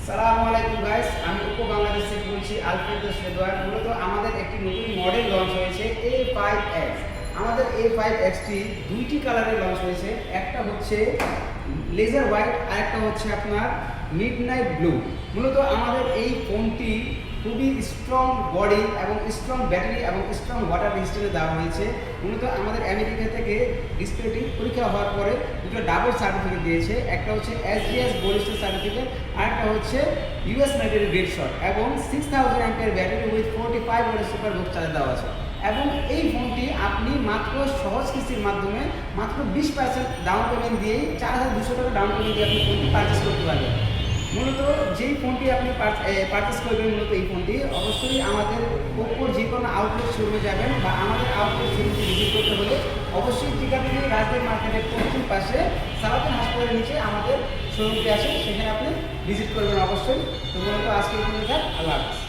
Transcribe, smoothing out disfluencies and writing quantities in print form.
সালামু আলাইকুম গাইস, আমি উপো বাংলাদেশ থেকে বলছি আলফ্রেদোস রেদওয়ান। মূলত আমাদের একটি নতুন মডেল লঞ্চ হয়েছে A5X। আমাদের A5X টি দুইটি কালারে লঞ্চ হয়েছে, একটা হচ্ছে লেজার হোয়াইট আর একটা হচ্ছে আপনার মিডনাইট ব্লু। মূলত আমাদের এই ফোনটি খুবই স্ট্রং বডি এবং স্ট্রং ব্যাটারি এবং স্ট্রং ওয়াটার রেজিস্ট্যান্সে দেওয়া হয়েছে। মূলত আমাদের আমেরিকা থেকে ডিসপ্লেটি পরীক্ষা হওয়ার পরে দুটো ডাবল সার্টিফিকেট দিয়েছে, একটা হচ্ছে SGS গোল্ড স্টার সার্টিফিকেট আর একটা হচ্ছে US মেডেল গ্রেড শট এবং 6000 অ্যাম্পিয়ার ব্যাটারি উইথ 45 ওয়াটের সুপার বুক চার্জ দেওয়া আছে। এবং এই ফোনটি আপনি মাত্র সহজ কিস্তির মাধ্যমে মাত্র 20% ডাউন পেমেন্ট দিয়েই 4200 টাকা ডাউন পেমেন্ট দিয়ে আপনি ফোনটি পারচেস করতে পারবেন। মূলত যেই ফোনটি আপনি পারচেস করবেন, মূলত এই ফোনটি অবশ্যই আমাদের ওপ্পোর যে কোনো আউটলেট শোরুমে যাবেন বা আমাদের আউটলেট শোরুমটি ভিজিট করতে হলে অবশ্যই টিকাপুরি রাজধানী মার্কেটের পশ্চিম পাশে সালাউদ্দিন হাসপাতালের নিচে আমাদের শোরুমটি আছে, সেখানে আপনি ভিজিট করবেন অবশ্যই। তো মূলত আজকে এই পর্যন্ত, আল্লাহ হাফেজ।